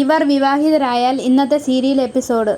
ഇവർ വിവാഹിതരായാൽ ഇന്നത്തെ serial episode.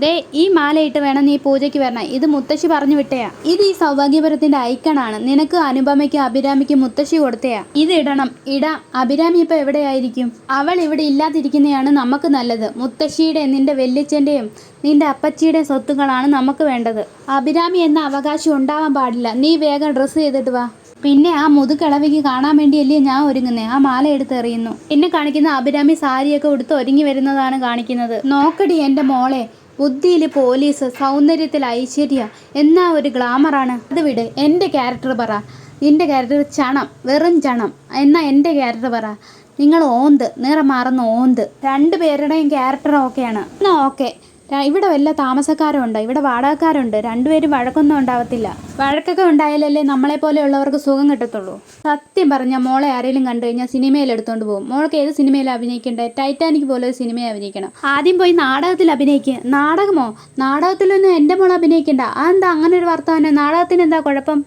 ദേ, ഈ മാലയിട്ട് വേണം നീ പൂജയ്ക്ക് വരണം. ഇത് മുത്തശ്ശി പറഞ്ഞു വിട്ടയാ. ഇത് ഈ സൗഭാഗ്യപുരത്തിന്റെ ഐക്കണാണ്. നിനക്ക് അനുപമയ്ക്കും അഭിരാമിക്കും മുത്തശ്ശി കൊടുത്തയാ. ഇത് ഇടണം. ഇടാം. അഭിരാമി ഇപ്പൊ എവിടെയായിരിക്കും? അവൾ ഇവിടെ ഇല്ലാതിരിക്കുന്നതാണ് നമുക്ക് നല്ലത്. മുത്തശ്ശിയുടെ, നിന്റെ വല്യച്ഛന്റെയും നിന്റെ അപ്പച്ചിയുടെയും സ്വത്തുക്കളാണ് നമുക്ക് വേണ്ടത്. അഭിരാമി എന്ന അവകാശം ഉണ്ടാവാൻ പാടില്ല. നീ വേഗം ഡ്രസ്സ് ചെയ്തിട്ട് വാ. പിന്നെ ആ മുതുകിളവിക്ക് കാണാൻ വേണ്ടിയല്ലേ ഞാൻ ഒരുങ്ങുന്നേ. ആ മാല എടുത്ത് എറിയുന്നു. പിന്നെ കാണിക്കുന്ന അഭിരാമി സാരിയൊക്കെ ഉടുത്ത് ഒരുങ്ങി വരുന്നതാണ് കാണിക്കുന്നത്. നോക്കടി എൻ്റെ മോളെ, ബുദ്ധിയിൽ പോലീസ്, സൗന്ദര്യത്തിൽ ഐശ്വര്യ, എന്നാ ഒരു ഗ്ലാമറാണ്. അത് വിട്. എൻ്റെ ക്യാരക്ടർ പറ. നിന്റെ ക്യാരക്ടർ ചണം, വെറും ചണം. എന്നാ എൻ്റെ ക്യാരക്ടർ പറ. നിങ്ങൾ ഓന്ത്, നിറം മാറുന്ന ഓന്ത്. രണ്ടുപേരുടെയും ക്യാരക്ടർ ഓക്കെയാണ്. എന്നാ ഓക്കെ. ഇവിടെ വല്ല താമസക്കാരുണ്ട്, ഇവിടെ വാടകക്കാരുണ്ട്. രണ്ടുപേരും വഴക്കൊന്നും ഉണ്ടാവത്തില്ല. വഴക്കൊക്കെ ഉണ്ടായാലല്ലേ നമ്മളെപ്പോലെയുള്ളവർക്ക് സുഖം കിട്ടത്തുള്ളൂ. സത്യം പറഞ്ഞ മോളെ ആരെങ്കിലും കണ്ടു കഴിഞ്ഞാൽ സിനിമയിൽ എടുത്തുകൊണ്ട് പോകും. മോൾക്ക് ഏത് സിനിമയിൽ അഭിനയിക്കണ്ടേ? ടൈറ്റാനിക് പോലെ ഒരു സിനിമയിൽ അഭിനയിക്കണം. ആദ്യം പോയി നാടകത്തിൽ അഭിനയിക്കുക. നാടകമോ? നാടകത്തിലൊന്നും എൻ്റെ മോൾ അഭിനയിക്കണ്ട. അതെന്താ അങ്ങനെ ഒരു വർത്തമാനം? നാടകത്തിന് എന്താ കുഴപ്പം?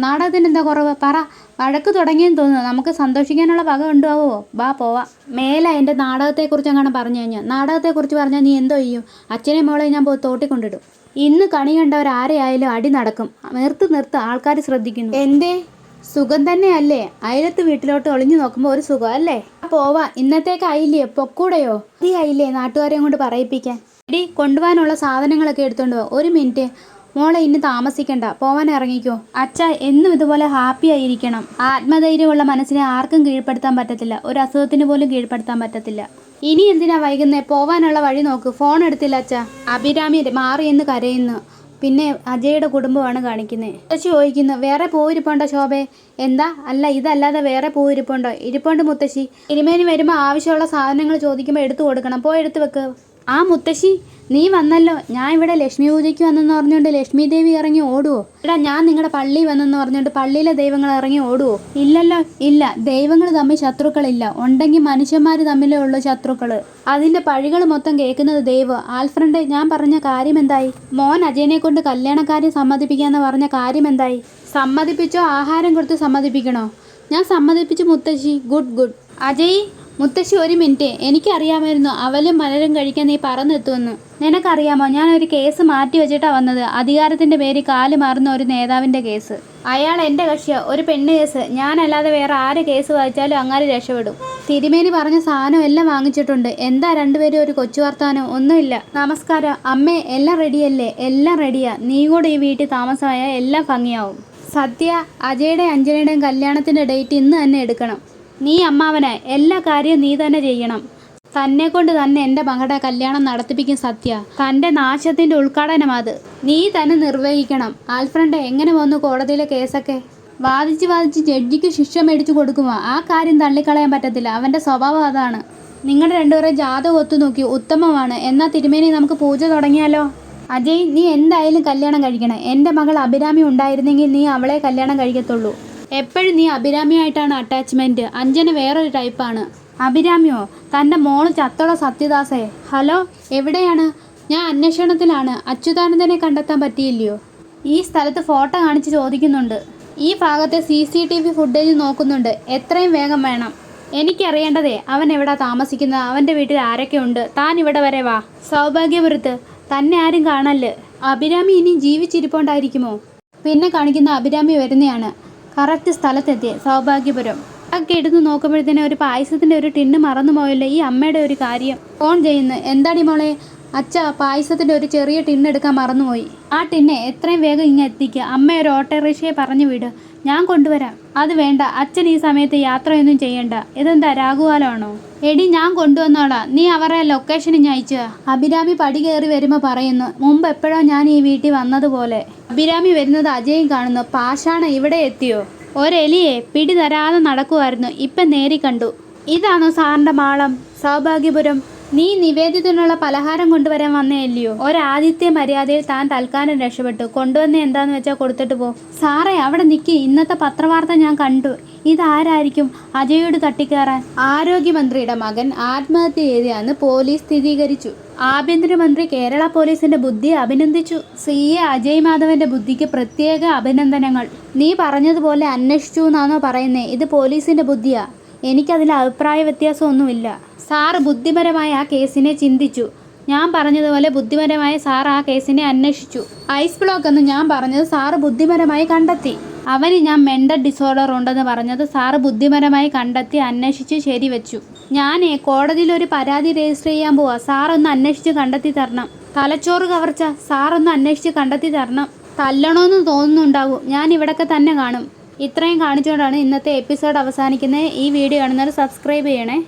നാടകത്തിന് എന്താ കുറവ്? പറ. വഴക്ക് തുടങ്ങിയെന്ന് തോന്നുന്നു. നമുക്ക് സന്തോഷിക്കാനുള്ള വക ഉണ്ടാവുമോ? വാ പോവാം. മേല എൻ്റെ നാടകത്തെക്കുറിച്ച് അങ്ങനെ പറഞ്ഞു കഴിഞ്ഞാൽ, നാടകത്തെക്കുറിച്ച് പറഞ്ഞാൽ നീ എന്തോ ചെയ്യും? അച്ഛനെയും മോളെ ഞാൻ പോയി തോട്ടിക്കൊണ്ടിടും. ഇന്ന് കണി കണ്ടവരാരെയായാലും അടി നടക്കും. നിർത്ത്, ആൾക്കാർ ശ്രദ്ധിക്കുന്നു. എന്തേ? സുഖം തന്നെയല്ലേ? അയലത്ത് വീട്ടിലോട്ട് ഒളിഞ്ഞു നോക്കുമ്പോൾ ഒരു സുഖം അല്ലേ? പോവാ. ഇന്നത്തേക്ക് ആയില്ലേ? പൊക്കൂടെയോ? ഈ ആയില്ലേ നാട്ടുകാരെയും കൊണ്ട് പറയിപ്പിക്കാൻ? എടി, കൊണ്ടുപോകാനുള്ള സാധനങ്ങളൊക്കെ എടുത്തോണ്ട് പോ. ഒരു മിനിറ്റ് മോളെ, ഇന്ന് താമസിക്കണ്ട, പോവാൻ ഇറങ്ങിക്കോ. അച്ഛ എന്നും ഇതുപോലെ ഹാപ്പി ആയിരിക്കണം. ആത്മധൈര്യമുള്ള മനസ്സിനെ ആർക്കും കീഴ്പ്പെടുത്താൻ പറ്റത്തില്ല. ഒരു അസുഖത്തിന് പോലും കീഴ്പ്പെടുത്താൻ പറ്റത്തില്ല. ഇനി എന്തിനാ വൈകുന്നേ? പോവാനുള്ള വഴി നോക്ക്. ഫോൺ എടുത്തില്ല അച്ഛ. അഭിരാമി മാറി എന്ന് കരയുന്നു. പിന്നെ അജയുടെ കുടുംബമാണ് കാണിക്കുന്നത്. മുത്തശ്ശി ചോദിക്കുന്നു, വേറെ പൂവിരിപ്പുണ്ടോ ശോഭേ? എന്താ? അല്ല, ഇതല്ലാതെ വേറെ പൂവിരിപ്പുണ്ടോ? ഇരിപ്പുണ്ട് മുത്തശ്ശി. തിരുമേനി വരുമ്പോൾ ആവശ്യമുള്ള സാധനങ്ങൾ ചോദിക്കുമ്പോൾ എടുത്തു കൊടുക്കണം. പോയി എടുത്തു വെക്ക്. ആ മുത്തശ്ശി, നീ വന്നല്ലോ. ഞാൻ ഇവിടെ ലക്ഷ്മി പൂജയ്ക്ക് വന്നെന്ന് പറഞ്ഞുകൊണ്ട് ലക്ഷ്മി ദേവി ഇറങ്ങി ഓടുവോ? എടാ, ഞാൻ നിങ്ങളുടെ പള്ളി വന്നെന്ന് പറഞ്ഞുകൊണ്ട് പള്ളിയിലെ ദൈവങ്ങൾ ഇറങ്ങി ഓടുവോ? ഇല്ലല്ലോ. ഇല്ല, ദൈവങ്ങൾ തമ്മിൽ ശത്രുക്കളില്ല. ഉണ്ടെങ്കിൽ മനുഷ്യന്മാർ തമ്മിലേ ഉള്ളൂ ശത്രുക്കൾ. അതിൻ്റെ പഴികൾ മൊത്തം കേൾക്കുന്നത് ദൈവം. ആൽഫ്രണ്ട്, ഞാൻ പറഞ്ഞ കാര്യം എന്തായി? മോൻ അജയനെ കൊണ്ട് കല്യാണക്കാര്യം സമ്മതിപ്പിക്കാന്ന് പറഞ്ഞ കാര്യം എന്തായി? സമ്മതിപ്പിച്ചോ? ആഹാരം കൊടുത്ത് സമ്മതിപ്പിക്കണോ? ഞാൻ സമ്മതിപ്പിച്ചു മുത്തശ്ശി. ഗുഡ്. അജയ്, മുത്തശ്ശി ഒരു മിനിറ്റ്. എനിക്കറിയാമായിരുന്നു അവലും മലരും കഴിക്കാൻ നീ പറന്നെത്തുമെന്ന്. നിനക്കറിയാമോ, ഞാനൊരു കേസ് മാറ്റി വെച്ചിട്ടാണ് വന്നത്. അധികാരത്തിൻ്റെ പേരിൽ കാല് മാറുന്ന ഒരു നേതാവിൻ്റെ കേസ്. അയാൾ എൻ്റെ കക്ഷിയാ. ഒരു പെണ്ണ് കേസ്. ഞാനല്ലാതെ വേറെ ആര് കേസ് വായിച്ചാലും അങ്ങനെ രക്ഷപ്പെടും. തിരുമേനി പറഞ്ഞ സാധനം എല്ലാം വാങ്ങിച്ചിട്ടുണ്ട്. എന്താ രണ്ടുപേരും ഒരു കൊച്ചു വർത്താനം? ഒന്നുമില്ല. നമസ്കാരം അമ്മേ. എല്ലാം റെഡിയല്ലേ? എല്ലാം റെഡിയാ. നീ കൂടെ ഈ വീട്ടിൽ താമസമായാൽ എല്ലാം ഭംഗിയാവും. സത്യ, അജയുടെയും അഞ്ജനയുടെയും കല്യാണത്തിൻ്റെ ഡേറ്റ് ഇന്ന് തന്നെ എടുക്കണം. നീ അമ്മാവനായി എല്ലാ കാര്യവും നീ തന്നെ ചെയ്യണം. തന്നെ കൊണ്ട് തന്നെ എൻ്റെ മകളുടെ കല്യാണം നടത്തിപ്പിക്കും സത്യ. തൻ്റെ നാശത്തിൻ്റെ ഉദ്ഘാടനം അത് നീ തന്നെ നിർവഹിക്കണം. ആൽഫ്രണ്ട്, എങ്ങനെ വന്നു കോടതിയിലെ കേസൊക്കെ? വാദിച്ച് ജഡ്ജിക്ക് ശിക്ഷ മേടിച്ചു കൊടുക്കുമോ? ആ കാര്യം തള്ളിക്കളയാൻ പറ്റത്തില്ല. അവൻ്റെ സ്വഭാവം അതാണ്. നിങ്ങളുടെ രണ്ടുപേരും ജാതകം ഒത്തു നോക്കി. ഉത്തമമാണ്. എന്നാൽ തിരുമേനി നമുക്ക് പൂജ തുടങ്ങിയാലോ? അജയ്, നീ എന്തായാലും കല്യാണം കഴിക്കണം. എൻ്റെ മകൾ അഭിരാമി ഉണ്ടായിരുന്നെങ്കിൽ നീ അവളെ കല്യാണം കഴിക്കത്തുള്ളൂ. എപ്പോഴും നീ അഭിരാമിയായിട്ടാണ് അറ്റാച്ച്മെൻറ്റ്. അഞ്ജന വേറൊരു ടൈപ്പാണ്. അഭിരാമിയോ? തൻ്റെ മോള് ചത്തോളോ സത്യദാസേ? ഹലോ, എവിടെയാണ്? ഞാൻ അന്വേഷണത്തിലാണ്. അച്യുതാനന്ദനെ കണ്ടെത്താൻ പറ്റിയില്ലയോ? ഈ സ്ഥലത്ത് ഫോട്ടോ കാണിച്ച് ചോദിക്കുന്നുണ്ട്. ഈ ഭാഗത്തെ CCTV ഫുട്ടേജ് നോക്കുന്നുണ്ട്. എത്രയും വേഗം വേണം. എനിക്കറിയേണ്ടതേ അവൻ എവിടെ താമസിക്കുന്നത്, അവൻ്റെ വീട്ടിൽ ആരൊക്കെ ഉണ്ട്. താൻ ഇവിടെ വരെ വാ. സൗഭാഗ്യപുരത്ത് തന്നെ ആരും കാണല്. അഭിരാമി ഇനി ജീവിച്ചിരിപ്പുണ്ടായിരിക്കുമോ? പിന്നെ കാണിക്കുന്ന അഭിരാമി വരുന്നതാണ്. കറക്റ്റ് സ്ഥലത്തെത്തിയ സൗഭാഗ്യപുരം. ഒക്കെ എടുത്ത് നോക്കുമ്പോഴത്തേനെ ഒരു പായസത്തിൻ്റെ ഒരു ടിന്ന് മറന്നുപോയല്ലോ. ഈ അമ്മയുടെ ഒരു കാര്യം. ഫോൺ ചെയ്യുന്നു. എന്താടി മോളെ? അച്ഛ, പായസത്തിൻ്റെ ഒരു ചെറിയ ടിന്ന് എടുക്കാൻ മറന്നുപോയി. ആ ടിന്നെ എത്രയും വേഗം ഇങ്ങ് എത്തിക്കുക. അമ്മ ഒരു ഓട്ടോറിക്ഷയെ പറഞ്ഞു വിട്, ഞാൻ കൊണ്ടുവരാം. അത് വേണ്ട, അച്ഛൻ ഈ സമയത്ത് യാത്രയൊന്നും ചെയ്യണ്ട. ഇതെന്താ രാഘുകാലമാണോ? എടി, ഞാൻ കൊണ്ടുവന്നോടാ. നീ അവരുടെ ലൊക്കേഷൻ ഇഞ്ഞ് അയച്ചു. അഭിരാമി പടി കയറി വരുമ്പോൾ പറയുന്നു, മുമ്പ് എപ്പോഴോ ഞാൻ ഈ വീട്ടിൽ വന്നതുപോലെ. അഭിരാമി വരുന്നത് അജയും കാണുന്നു. പാഷാണ് ഇവിടെ എത്തിയോ? ഒരെലിയെ പിടി തരാതെ നടക്കുമായിരുന്നു. ഇപ്പം നേരി കണ്ടു. ഇതാണോ സാറിൻ്റെ മാളം? സൗഭാഗ്യപുരം. നീ നിവേദിതനുള്ള പലഹാരം കൊണ്ടുവരാൻ വന്നേല്ലയോ? ഒരാദിത്യ മര്യാദയിൽ താൻ തൽക്കാലം രക്ഷപ്പെട്ടു. കൊണ്ടുവന്ന എന്താന്ന് വെച്ചാൽ കൊടുത്തിട്ട് പോ. സാറേ, അവിടെ നിൽക്കി. ഇന്നത്തെ പത്രവാർത്ത ഞാൻ കണ്ടു. ഇതാരായിരിക്കും അജയോട് തട്ടിക്കയറാൻ? ആരോഗ്യമന്ത്രിയുടെ മകൻ ആത്മഹത്യ ചെയ്തതാന്ന് പോലീസ് സ്ഥിരീകരിച്ചു. ആഭ്യന്തരമന്ത്രി കേരള പോലീസിന്റെ ബുദ്ധിയെ അഭിനന്ദിച്ചു. CA അജയ് മാധവന്റെ ബുദ്ധിക്ക് പ്രത്യേക അഭിനന്ദനങ്ങൾ. നീ പറഞ്ഞതുപോലെ അന്വേഷിച്ചു എന്നാണോ പറയുന്നേ? ഇത് പോലീസിന്റെ ബുദ്ധിയാ. എനിക്കതിൽ അഭിപ്രായ വ്യത്യാസമൊന്നുമില്ല. സാറ് ബുദ്ധിപരമായ ആ കേസിനെ ചിന്തിച്ചു. ഞാൻ പറഞ്ഞതുപോലെ ബുദ്ധിപരമായി സാർ ആ കേസിനെ അന്വേഷിച്ചു. ഐസ് ബ്ലോക്ക് എന്ന് ഞാൻ പറഞ്ഞത് സാറ് ബുദ്ധിപരമായി കണ്ടെത്തി. അവന് ഞാൻ മെൻ്റൽ ഡിസോർഡർ ഉണ്ടെന്ന് പറഞ്ഞത് സാറ് ബുദ്ധിപരമായി കണ്ടെത്തി അന്വേഷിച്ച് ശരിവെച്ചു. ഞാനേ കോടതിയിൽ ഒരു പരാതി രജിസ്റ്റർ ചെയ്യാൻ പോവാ. സാറൊന്ന് അന്വേഷിച്ച് കണ്ടെത്തി തരണം. തലച്ചോറ് കവർച്ച, സാറൊന്ന് അന്വേഷിച്ച് കണ്ടെത്തി തരണം. തല്ലണമെന്ന് തോന്നുന്നുണ്ടാവും. ഞാൻ ഇവിടൊക്കെ തന്നെ കാണും. ഇത്രയും കാണിച്ചുകൊണ്ടാണ് ഇന്നത്തെ എപ്പിസോഡ് അവസാനിക്കുന്നത്. ഈ വീഡിയോ കാണുന്നവർ സബ്സ്ക്രൈബ് ചെയ്യണേ.